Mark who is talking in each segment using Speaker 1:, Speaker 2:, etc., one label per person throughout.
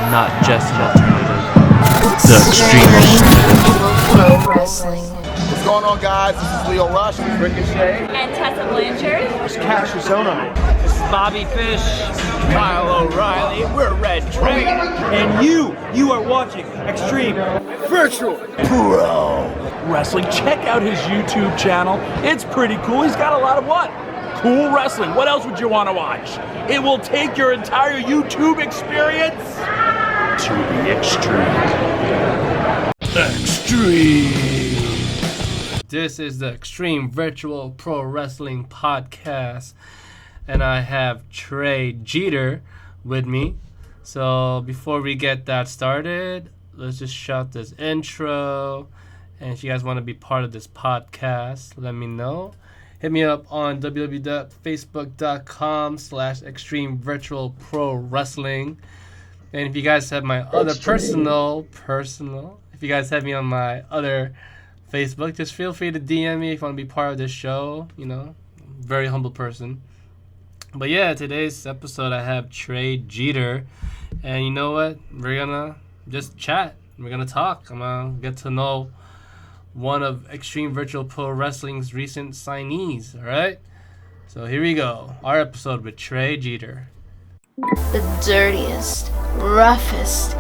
Speaker 1: not just an alternative. The Xtreme
Speaker 2: Pro Wrestling.
Speaker 3: What's going on, guys? This is Leo Rush with Ricochet.
Speaker 4: And Tessa Blanchard.
Speaker 3: This is Cassius Ono.
Speaker 5: This is Bobby Fish. Kyle O'Reilly. We're Red Train.
Speaker 6: And you are watching Xtreme
Speaker 3: Virtual
Speaker 6: Pro Wrestling. Check out his YouTube channel. It's pretty cool. He's got a lot of what? Cool wrestling. What else would you want to watch? It will take your entire YouTube experience to the extreme. Extreme.
Speaker 1: This is the Xtreme Virtual Pro Wrestling Podcast, and I have Tre Jeter with me. So before we get that started, let's just shout this intro. And if you guys want to be part of this podcast, let me know. Hit me up on www.facebook.com/Xtreme Virtual Pro Wrestling. And if you guys have my other personal, if you guys have me on my other Facebook, just feel free to DM me if you want to be part of this show. You know, very humble person. But yeah, today's episode I have Tre Jeter. And you know what? We're gonna just chat. We're gonna talk. I'm gonna get to know one of Xtreme Virtual Pro Wrestling's recent signees. Alright? So here we go. Our episode with Tre Jeter.
Speaker 2: The dirtiest, roughest,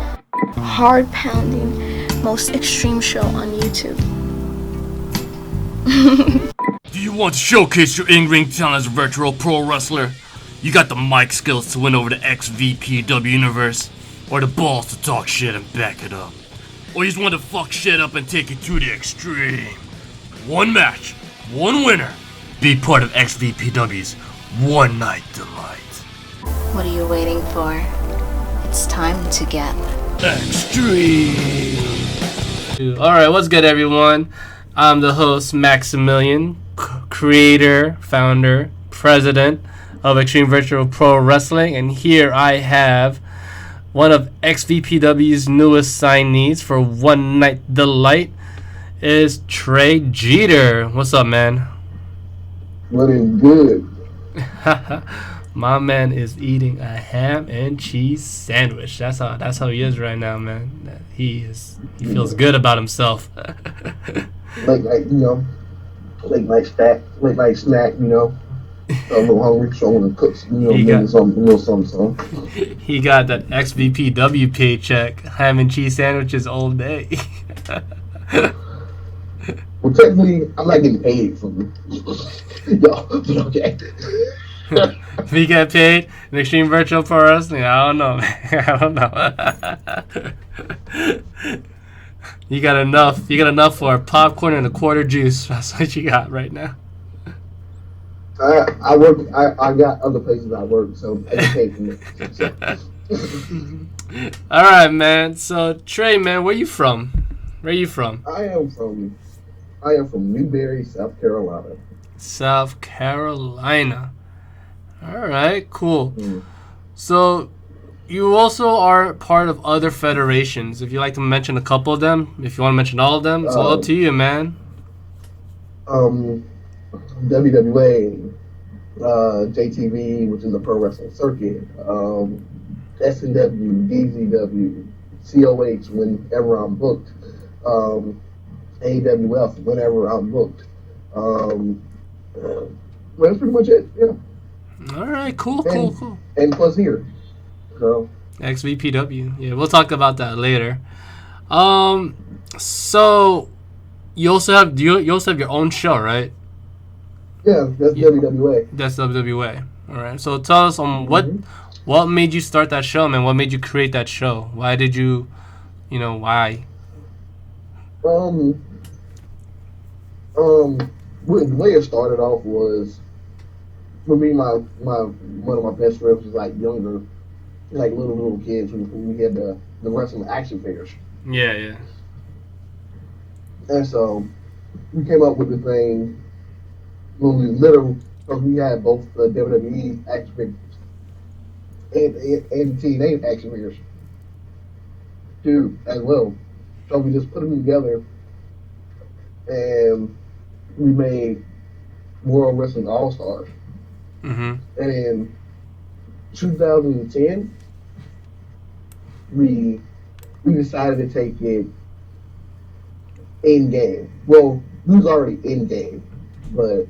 Speaker 2: hard-pounding, most extreme show on YouTube.
Speaker 1: Do you want to showcase your in-ring talent as a virtual pro wrestler? You got the mic skills to win over the XVPW universe, or the balls to talk shit and back it up? Or you just want to fuck shit up and take it to the extreme? One match, one winner. Be part of XVPW's One Night Delight.
Speaker 2: What are you waiting for? It's time to get
Speaker 1: Extreme. Alright, what's good, everyone? I'm the host, Maximilian, creator, founder, president of Xtreme Virtual Pro Wrestling, and here I have one of XVPW's newest signees for One Night Delight is Tre Jeter. What's up, man?
Speaker 7: What is good?
Speaker 1: My man is eating a ham and cheese sandwich. That's how he is right now, man. He feels good about himself.
Speaker 7: Late night snack, you know. I'm a little hungry, so I'm gonna cook something.
Speaker 1: He got that XVPW paycheck, ham and cheese sandwiches all day.
Speaker 7: Well, technically, I'm not getting paid for them. Yo, but okay.
Speaker 1: If you get paid in Xtreme Virtual Pro Wrestling, I don't know, man. I don't know. You got enough for a popcorn and a quarter juice. That's what you got right now.
Speaker 7: I got other places I work, so I get paid for it.
Speaker 1: All right, man. So Tre, man, where you from? I
Speaker 7: am from Newberry, South Carolina.
Speaker 1: South Carolina. All right, cool. So you also are part of other federations. If you like to mention a couple of them, if you want to mention all of them, it's all up to you, man.
Speaker 7: WWA, JTV, which is a pro wrestling circuit, SNW, DZW, COH whenever I'm booked, AWF whenever I'm booked. That's pretty much it, yeah.
Speaker 1: All right, cool.
Speaker 7: And plus here. So
Speaker 1: XVPW. Yeah, we'll talk about that later. So you also have your own show, right?
Speaker 7: yeah, that's WWA.
Speaker 1: That's WWA. All right. So tell us what made you start that show, man? What made you create that show? Why did you, why?
Speaker 7: The way it started off was, for me, one of my best friends was like younger, like little kids when we had the wrestling action figures.
Speaker 1: Yeah.
Speaker 7: And so we came up with the thing when we literally, because we had both the WWE action figures and TNA action figures too as well. So we just put them together and we made World Wrestling All Stars.
Speaker 1: Mm-hmm.
Speaker 7: And in 2010, we decided to take it in game. Well, we was already in game, but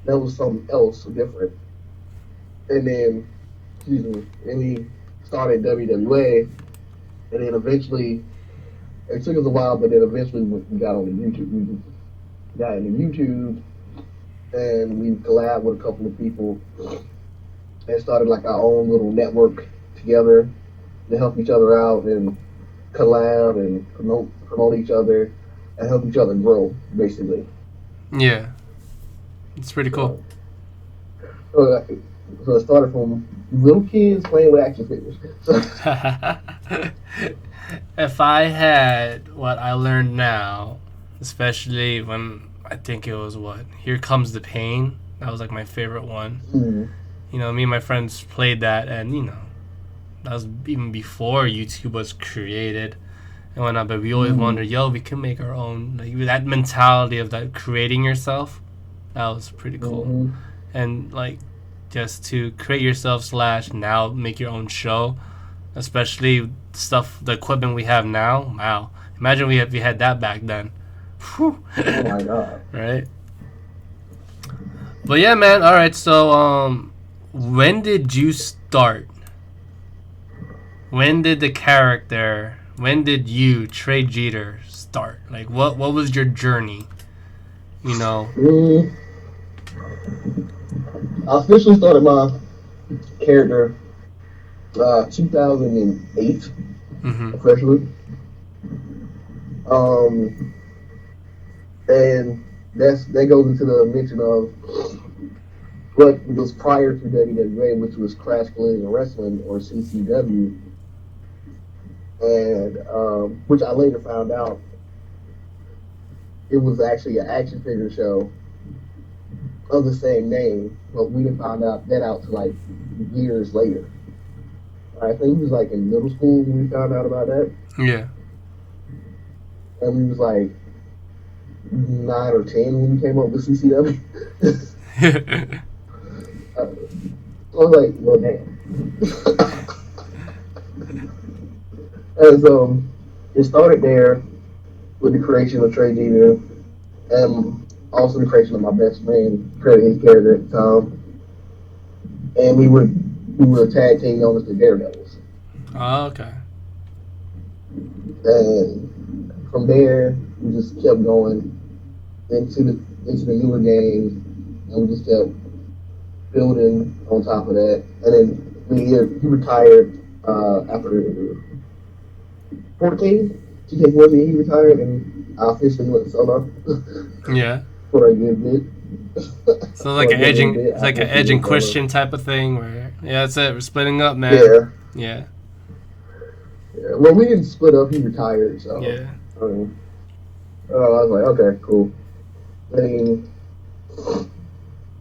Speaker 7: that was something else different. And then, excuse me, and we started WWA, and then eventually, it took us a while, but then eventually we got on the YouTube. We got into YouTube, and we collabed with a couple of people, and started like our own little network together to help each other out and collab and promote each other and help each other grow, basically.
Speaker 1: Yeah. It's pretty cool.
Speaker 7: So it started from little kids playing with action figures.
Speaker 1: If I had what I learned now, especially when I think it was Here Comes the Pain, that was like my favorite one.
Speaker 7: Mm-hmm.
Speaker 1: You know, me and my friends played that, and you know, that was even before YouTube was created and whatnot. But we always wondered, we can make our own. Like that mentality of that creating yourself, that was pretty cool.
Speaker 7: Mm-hmm.
Speaker 1: And like just to create yourself / now make your own show, especially the equipment we have now. Wow, imagine we had that back then. Whew.
Speaker 7: Oh my god!
Speaker 1: Right. But yeah, man. All right. So when did you start? When did you, Tre Jeter, start? Like, what was your journey? You know?
Speaker 7: I officially started my character 2008, officially. And that goes into the mention of what was prior to WWA, which was Crash Collision Wrestling, or CCW, and which I later found out it was actually an action figure show of the same name, but we didn't find out till like years later. I think it was like in middle school when we found out about that.
Speaker 1: Yeah.
Speaker 7: And we was like 9 or 10 when we came up with CCW. I was like, well, damn. And so it started there with the creation of Tre Jeter, and also the creation of my best friend, his character at the time. And we were a tag team known as the Daredevils.
Speaker 1: Oh, okay.
Speaker 7: And from there, we just kept going into the newer games, and we just kept building on top of that. And then he retired after 14. TK14, he retired, and I officially went solo.
Speaker 1: Yeah.
Speaker 7: For a good bit.
Speaker 1: So like an Edge and Christian type of thing, where that's it. We're splitting up, man.
Speaker 7: Yeah.
Speaker 1: Yeah.
Speaker 7: Well, we didn't split up. He retired, so.
Speaker 1: Yeah.
Speaker 7: I was like, okay, cool. And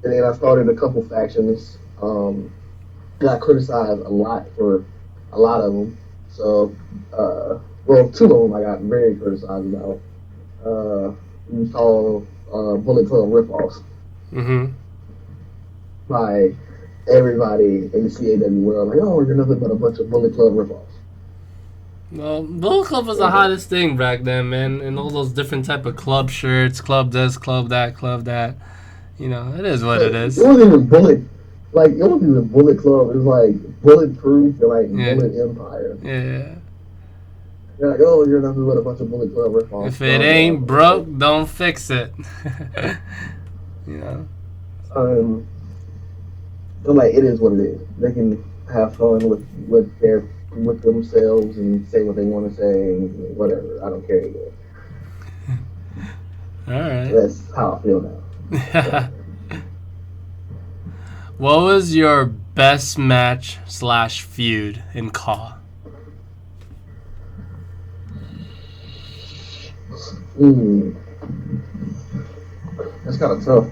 Speaker 7: then I started a couple factions. Got criticized a lot for a lot of them. So, well, 2 of them I got very criticized about. We was called Bullet Club ripoffs. By everybody in the CAW world. Like, oh, you're nothing but a bunch of Bullet Club ripoffs.
Speaker 1: Well, Bullet Club was the hottest thing back then, man. And all those different type of club shirts, club this, club that. You know, it is what it is.
Speaker 7: It wasn't even Bullet. Like, it wasn't even Bullet Club. It was like Bulletproof and like Bullet Empire.
Speaker 1: Yeah.
Speaker 7: You're like, oh, you're nothing but a bunch of Bullet Club ripoffs.
Speaker 1: If it ain't broke, don't fix it. You know?
Speaker 7: I'm like, it is what it is. They can have fun with themselves and say what they want to say and whatever. I don't care anymore.
Speaker 1: Alright.
Speaker 7: That's how I feel now.
Speaker 1: What was your best match / feud in CAW?
Speaker 7: That's kind of tough.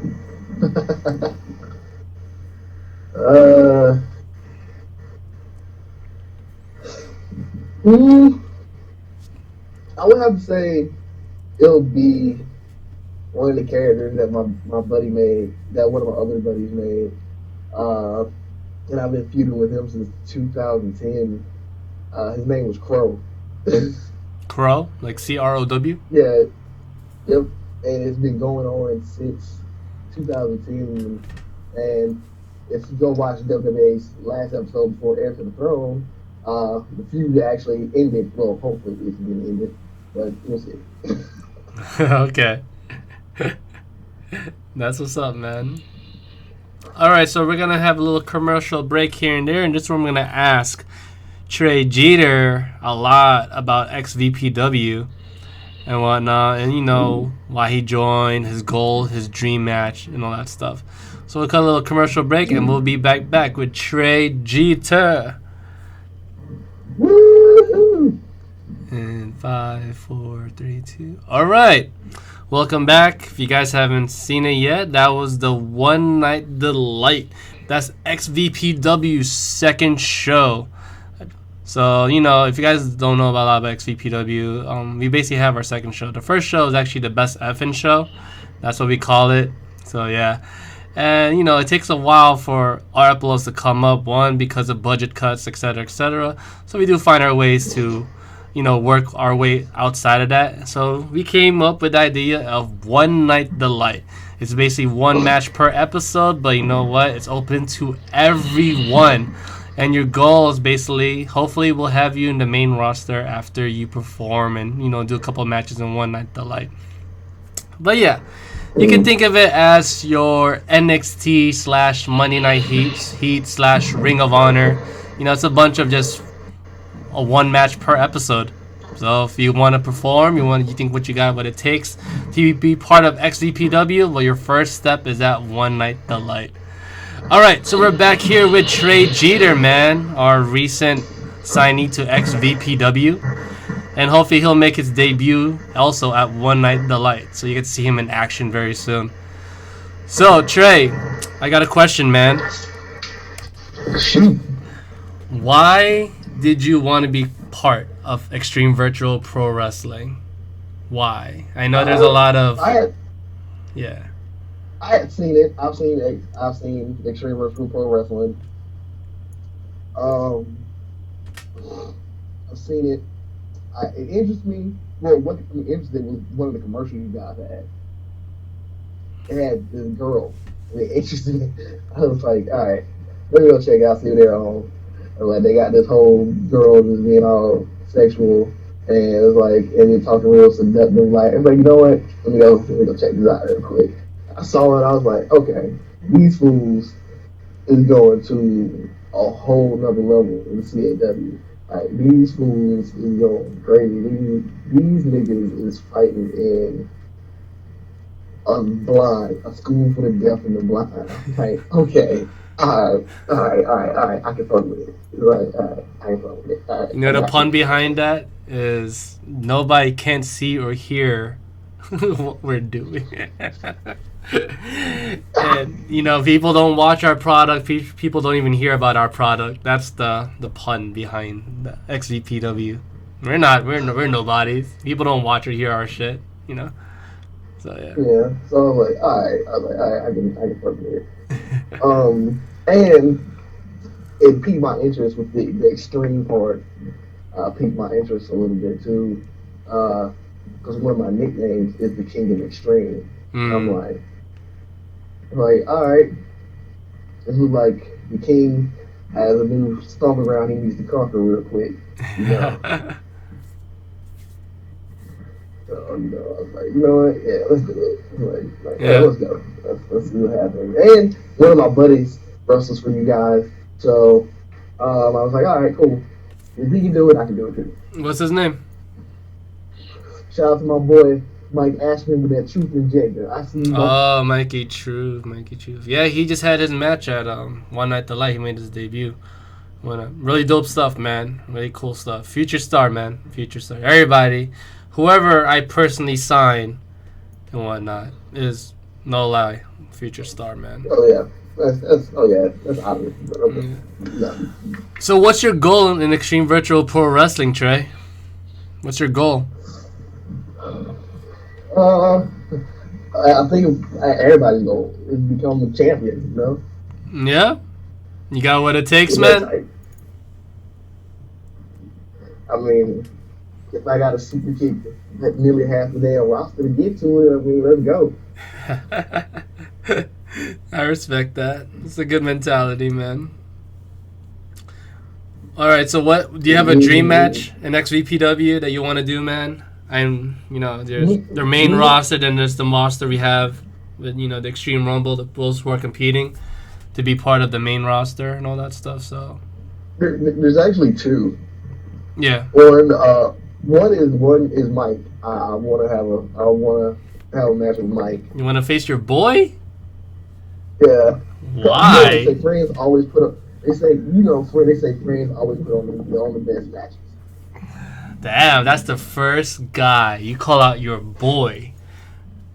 Speaker 7: I would have to say it'll be one of the characters that my buddy made, that one of my other buddies made. And I've been feuding with him since 2010. His name was Crow.
Speaker 1: Crow, like CROW.
Speaker 7: Yeah, yep. And it's been going on since 2010. And if you go watch WWE's last episode before Heir to the Throne, the feud actually ended. Well, hopefully it's been ended, but we'll see.
Speaker 1: Okay. That's what's up, man. Alright, so we're going to have a little commercial break here and there, and this one I'm going to ask Tre Jeter a lot about XVPW and whatnot, and you know, why he joined, his goal, his dream match, and all that stuff. So we'll cut a little commercial break, and we'll be back with Tre Jeter.
Speaker 7: Woo-hoo!
Speaker 1: And 5, 4, 3, 2. All right, welcome back. If you guys haven't seen it yet, that was the One Night Delight. That's XVPW's second show. So, you know, if you guys don't know about XVPW, we basically have our second show. The first show is actually the Best Effin' Show. That's what we call it. So, yeah. And, you know, it takes a while for our uploads to come up. One, because of budget cuts, etc., etc. So we do find our ways to, you know, work our way outside of that. So we came up with the idea of One Night Delight. It's basically one match per episode, but you know what? It's open to everyone. And your goal is basically, hopefully we'll have you in the main roster after you perform and, you know, do a couple matches in One Night Delight. But yeah, you can think of it as your NXT / Monday Night Heat / Ring of Honor. You know, it's a bunch of just a one match per episode. So if you want to perform, you think what you got, what it takes to be part of XVPW, well, your first step is that One Night Delight. All right, so we're back here with Tre Jeter, man, our recent signee to XVPW. And hopefully he'll make his debut also at One Night Delight. So you get to see him in action very soon. So, Tre, I got a question, man. Why did you want to be part of Extreme Virtual Pro Wrestling? Why? I know there's a lot of... Yeah.
Speaker 7: I had seen it. I've seen Extreme Virtual Pro Wrestling. I've seen it. It interests me. Well, what got me interested was one of the commercials you guys had. It had this girl. And it interested me. I was like, all right, let me go check out, see what they're on. And like, they got this whole girl just being all sexual, and it was like, and they're talking real seductive. Like, I'm like, you know what? Let me go check this out real quick. I saw it. I was like, okay, these fools is going to a whole nother level in CAW. Like, these fools is going crazy. These niggas is fighting in a school for the deaf and the blind. Like, okay, all right, I can fuck with it. Right, all right, I can fuck with it. All right,
Speaker 1: you know, the pun behind that is nobody can see or hear what we're doing. And you know, people don't watch our product, people don't even hear about our product. That's the pun behind the XVPW. We're nobodies. People don't watch or hear our shit, you know. So
Speaker 7: yeah, so I'm like, all right, I can fuck with it. And it piqued my interest with the extreme part. Piqued my interest a little bit too, because one of my nicknames is the King of Extreme. I'm like, all right, this was like the king has a new stomping ground he needs to conquer real quick. You know? So, you know, I was like, you know what? Yeah, let's do it. Yeah, let's go. Let's see what happens. And one of my buddies wrestles for you guys, so I was like, all right, cool. If he can do it, I can do it too.
Speaker 1: What's his name?
Speaker 7: Shout out to my boy Mike Ashman with that truth injector. I see.
Speaker 1: Oh, Mikey Truth. Yeah, he just had his match at One Night Delight. He made his debut. Really dope stuff, man. Really cool stuff. Future star, man. Future star. Everybody, whoever I personally sign and whatnot is no lie. Future star, man.
Speaker 7: Oh yeah. That's obvious. Okay. Yeah.
Speaker 1: So what's your goal in Extreme Virtual Pro Wrestling, Tre? What's your goal?
Speaker 7: I think everybody's goal is to become a champion, you know?
Speaker 1: Yeah? You got what it takes, man?
Speaker 7: I mean, if I got a super kick that nearly half the damn roster to get to it, I mean, let's go.
Speaker 1: I respect that. It's a good mentality, man. All right, so what do you have a dream match in XVPW that you want to do, man? And there's their main roster, then there's the roster we have with the Extreme Rumble, the Bulls who are competing to be part of the main roster and all that stuff. So
Speaker 7: there's actually two.
Speaker 1: Yeah.
Speaker 7: One is Mike. I want to have a match with Mike.
Speaker 1: You want to face your boy?
Speaker 7: Yeah.
Speaker 1: Why?
Speaker 7: They say friends always put up. They say friends always put on the best matches.
Speaker 1: Damn, that's the first guy you call out your boy.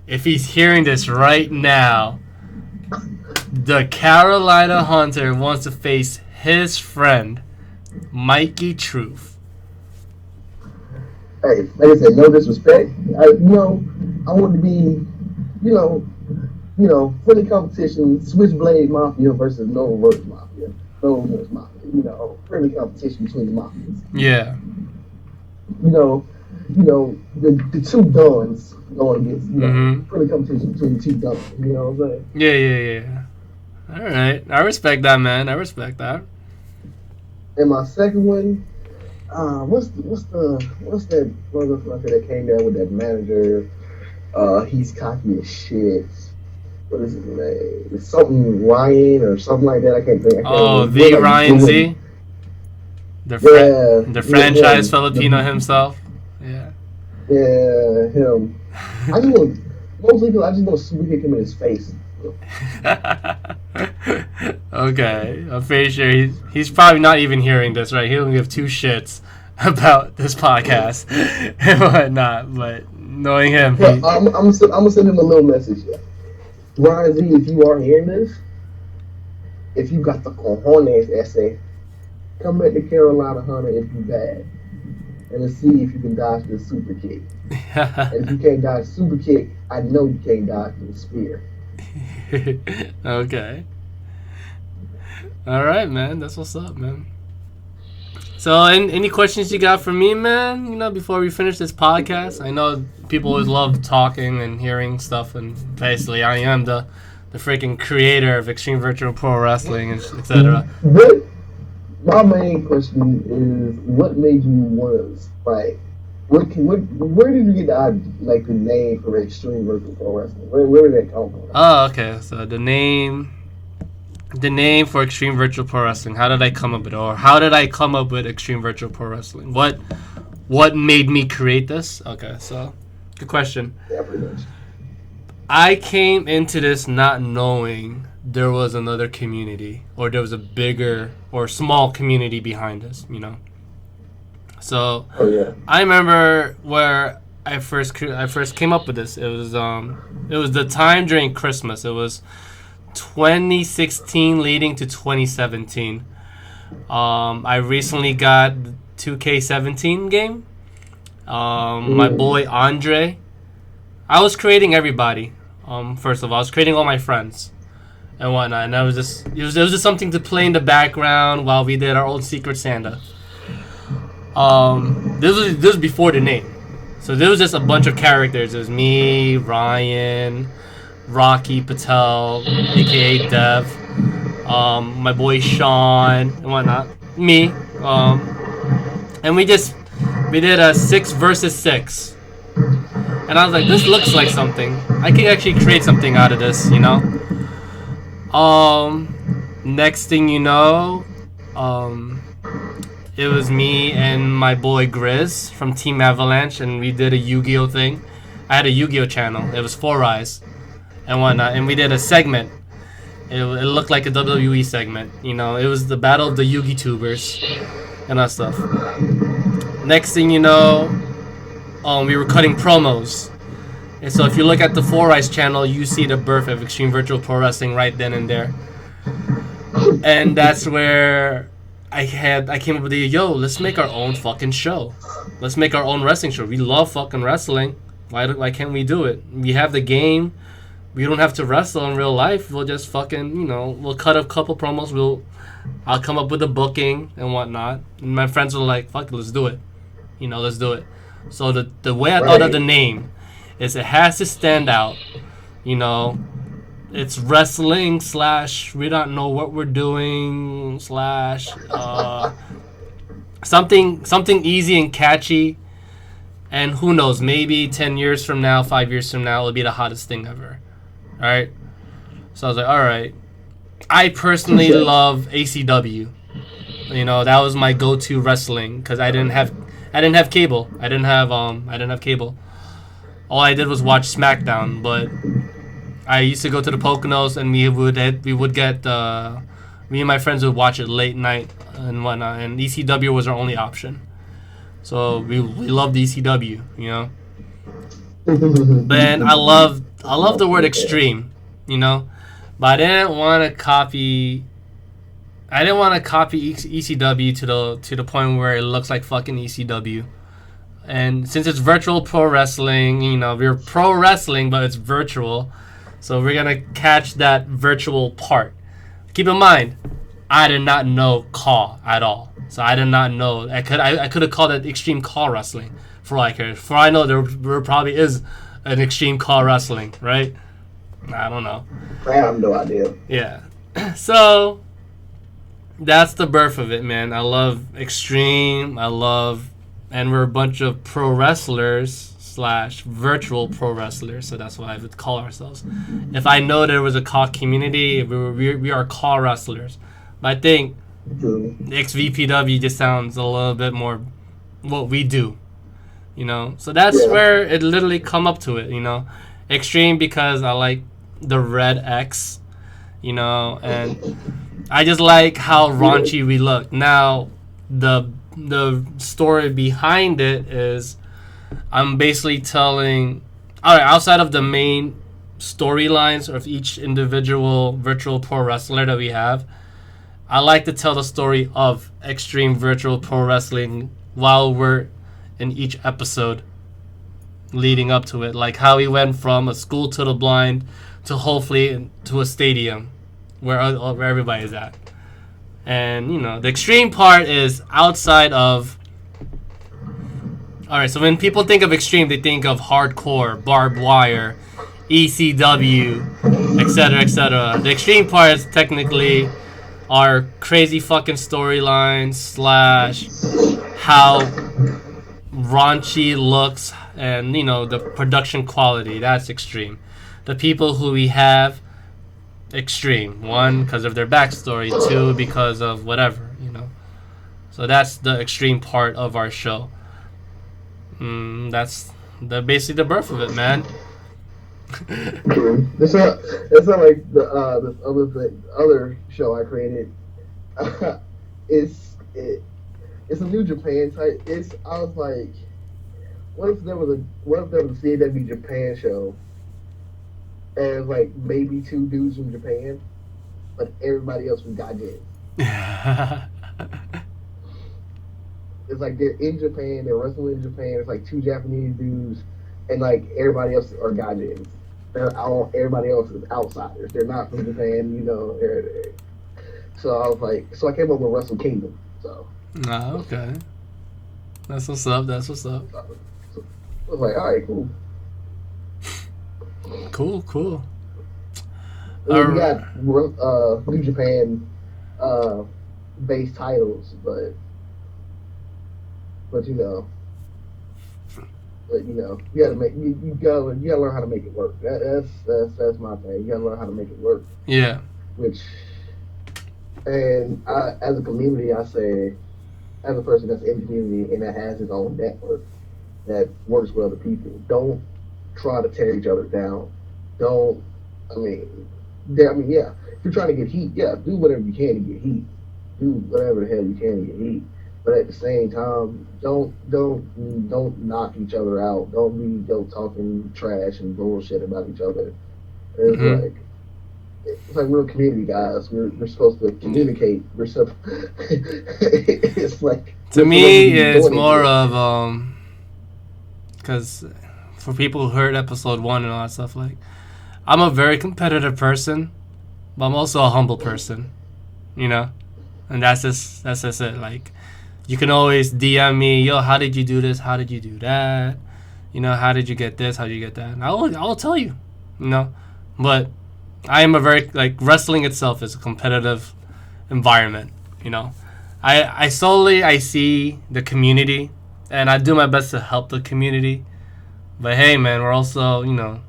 Speaker 1: If he's hearing this right now, the Carolina Hunter wants to face his friend, Mikey Truth.
Speaker 7: Hey, like I said, no disrespect. I want to be, friendly competition, Switchblade Mafia versus No Reverse Mafia. No Reverse Mafia. Friendly competition between the mafias.
Speaker 1: Yeah.
Speaker 7: The two Dons going against, friendly competition between the two Dons. You know what I'm saying?
Speaker 1: Yeah. All right, I respect that, man. I respect that.
Speaker 7: And my second one, what's that motherfucker that came down with that manager? He's cocky as shit. What is his name? It's something Ryan or something like that. I can't think.
Speaker 1: The Ryan Z. The franchise Filipino himself. Yeah.
Speaker 7: Yeah, him. I just want to super kick him in his face.
Speaker 1: Okay, I'm pretty sure he's probably not even hearing this, right? He don't give two shits about this podcast and whatnot. But knowing him,
Speaker 7: I'm gonna send him a little message. Ryan Z, if you are hearing this, if you got the cojones, essay, come back to Carolina Hunter if you bad, and let's see if you can dodge the super kick. And if you can't dodge super kick, I know you can't dodge the spear.
Speaker 1: Okay. All right, man. That's what's up, man. So, any questions you got for me, man? Before we finish this podcast, I know people always love talking and hearing stuff, and basically, I am the freaking creator of Extreme Virtual Pro Wrestling, etc.
Speaker 7: My main question is, what made you want to fight? Where did you get the name for Extreme Virtual Pro Wrestling? Where did that come from?
Speaker 1: Oh, okay. So the name for Extreme Virtual Pro Wrestling. How did I come up with it? Or how did I come up with Extreme Virtual Pro Wrestling? What made me create this? Okay, so good question.
Speaker 7: Yeah, pretty much.
Speaker 1: I came into this not knowing there was another community, or there was a bigger or small community behind us, So I remember where I first came up with this. It was the time during Christmas. It was 2016 leading to 2017. I recently got 2K17 game. My boy Andre. I was creating everybody. First of all, I was creating all my friends and whatnot, and it was just something to play in the background while we did our old Secret Santa. This was before the name, so there was just a bunch of characters. It was me, Ryan, Rocky Patel, aka Dev, my boy Sean and whatnot, me, and we did a 6 versus 6. And I was like, this looks like something. I can actually create something out of this, Next thing you know, it was me and my boy Grizz from Team Avalanche, and we did a Yu-Gi-Oh thing. I had a Yu-Gi-Oh channel. It was 4 Eyes and whatnot, and we did a segment. It looked like a WWE segment, It was the battle of the Yu-Gi tubers and that stuff. Next thing you know, we were cutting promos. And so if you look at the 4 Eyes channel, you see the birth of Extreme Virtual Pro Wrestling right then and there. And that's where I came up with the, let's make our own fucking show. Let's make our own wrestling show. We love fucking wrestling. Why can't we do it? We have the game. We don't have to wrestle in real life. We'll just fucking, we'll cut a couple promos. I'll come up with a booking and whatnot. And my friends were like, fuck it, let's do it. let's do it. So the way I thought of the name is it has to stand out. It's wrestling / we don't know what we're doing / something easy and catchy. And who knows, maybe 10 years from now, 5 years from now, it'll be the hottest thing ever. All right. So I was like, all right. I personally love ACW. That was my go-to wrestling because I didn't have cable. I didn't have cable. All I did was watch SmackDown, but I used to go to the Poconos and we would get me and my friends would watch it late night and whatnot, and ECW was our only option. So we loved ECW, But I love the word extreme, but I didn't want to copy ECW to the point where it looks like fucking ECW. And since it's virtual pro wrestling, we're pro wrestling, but it's virtual. So we're going to catch that virtual part. Keep in mind, I did not know CAW at all. So I did not know. I could have called it extreme CAW wrestling for all I care. For all I know, there probably is an extreme CAW wrestling, right? I don't know.
Speaker 7: I have no idea.
Speaker 1: Yeah. So that's the birth of it, man. I love extreme. And we're a bunch of pro wrestlers / virtual pro wrestlers. So that's what I would call ourselves. If I know there was a CAW community, we are CAW wrestlers. But I think XVPW just sounds a little bit more what we do, So that's where it literally come up to it, Extreme because I like the red X, and I just like how raunchy we look. Now, the story behind it is I'm basically telling, all right, outside of the main storylines of each individual virtual pro wrestler that we have, I like to tell the story of extreme virtual pro wrestling while we're in each episode leading up to it. Like how we went from a school to the blind to hopefully to a stadium where everybody's at. And, the extreme part is outside of... Alright, so when people think of extreme, they think of hardcore, barbed wire, ECW, etc., etc. The extreme part is technically our crazy fucking storylines / how raunchy looks and, the production quality. That's extreme. The people who we have, extreme. 1, because of their backstory. 2, because of whatever, So that's the extreme part of our show. That's basically the birth of it, man.
Speaker 7: It's not like this other show I created. It's a New Japan type. I was like, what if there was a CW Japan show, and like maybe 2 dudes from Japan, but everybody else from Gaijin. It's like they're in Japan, they're wrestling in Japan. It's like 2 Japanese dudes, and like everybody else are Gaijins. Everybody else is outsiders. They're not from Japan, So I was like, I came up with Wrestle Kingdom. So.
Speaker 1: Okay. That's what's up.
Speaker 7: So I was like, all right, cool.
Speaker 1: Cool.
Speaker 7: We got New Japan based titles, but you gotta learn how to make it work. That's my thing. You gotta learn how to make it work.
Speaker 1: Yeah.
Speaker 7: And as a community, I say, as a person that's in the community and that has his own network that works with other people, don't try to tear each other down. If you're trying to get heat, do whatever you can to get heat. Do whatever the hell you can to get heat. But at the same time, don't knock each other out. Don't be talking trash and bullshit about each other. It's like we're community guys. We're supposed to communicate. It's like,
Speaker 1: to me, it's more of because for people who heard episode 1 and all that stuff, like, I'm a very competitive person, but I'm also a humble person, and that's just it. Like, you can always DM me, yo, how did you do this? How did you do that? You know, how did you get this? How did you get that? And I'll tell you, you know. But I am a very, like, wrestling itself is a competitive environment, you know. I see the community, and I do my best to help the community. But hey, man, we're also, you know,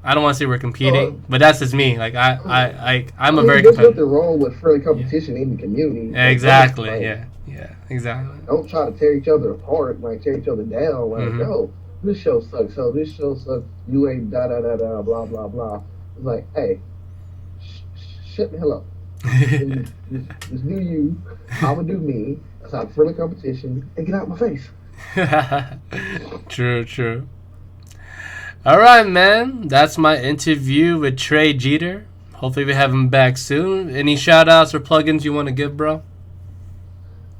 Speaker 1: I don't want to say we're competing, but that's just me. Like I'm a very
Speaker 7: there's
Speaker 1: competitive.
Speaker 7: nothing wrong with friendly competition in the community.
Speaker 1: Yeah, exactly. Yeah, exactly.
Speaker 7: Don't try to tear each other apart, like tear each other down. Like, yo, this show sucks. So this show sucks. You ain't da da da da blah blah blah. It's like, hey, shut the hell up. just do you. I'ma do me. That's how friendly competition, and get out of my face.
Speaker 1: True. All right, man. That's my interview with Tre Jeter. Hopefully we have him back soon. Any shout outs or plugins you want to give, bro?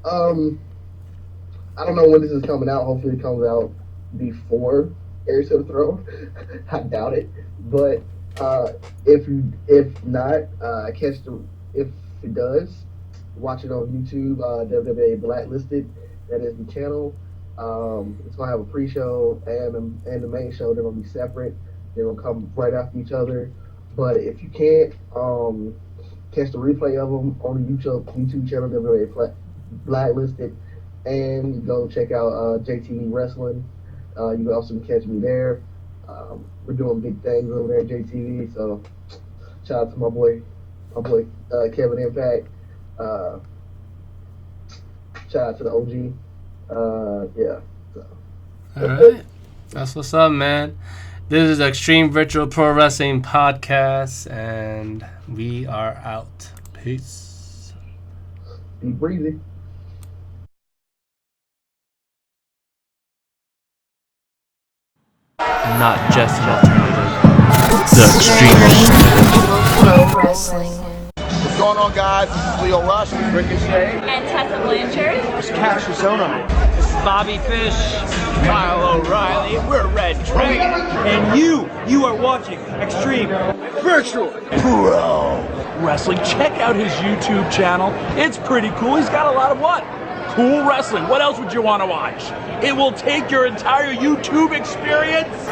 Speaker 7: I don't know when this is coming out. Hopefully it comes out before Heirs to the Throne. I doubt it. But if not, if it does, watch it on YouTube, WWE Blacklisted. That is the channel. It's gonna have a pre-show and the main show. They're gonna be separate. They're gonna come right after each other. But if you can't catch the replay of them on the YouTube channel, WWE Blacklisted, and you go check out JTV Wrestling. You also can catch me there. We're doing big things over there at JTV. So shout out to my boy Kevin Impact. Shout out to the OG. Yeah. So.
Speaker 1: All right. That's what's up, man. This is Xtreme Virtual Pro Wrestling Podcast, and we are out. Peace.
Speaker 7: Be breezy.
Speaker 6: Not just an alternative. The Xtreme
Speaker 2: Pro Wrestling.
Speaker 3: What's going on, guys? This is Leo Rush with Ricochet.
Speaker 4: And Tessa Blanchard.
Speaker 3: Cassius Ohno.
Speaker 5: This is Bobby Fish, Kyle O'Reilly. We're Red Train.
Speaker 8: And you are watching Xtreme
Speaker 3: Virtual
Speaker 6: Pro Wrestling. Check out his YouTube channel. It's pretty cool. He's got a lot of what? Cool wrestling. What else would you want to watch? It will take your entire YouTube experience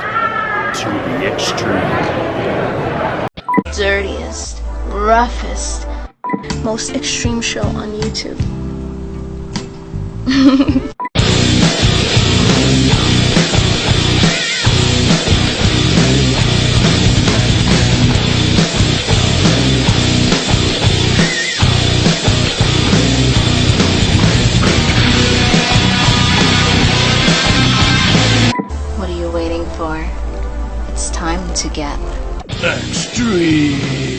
Speaker 6: to the extreme.
Speaker 2: Dirtiest, roughest, most extreme show on YouTube. What are you waiting for? It's time to get
Speaker 6: Extreme.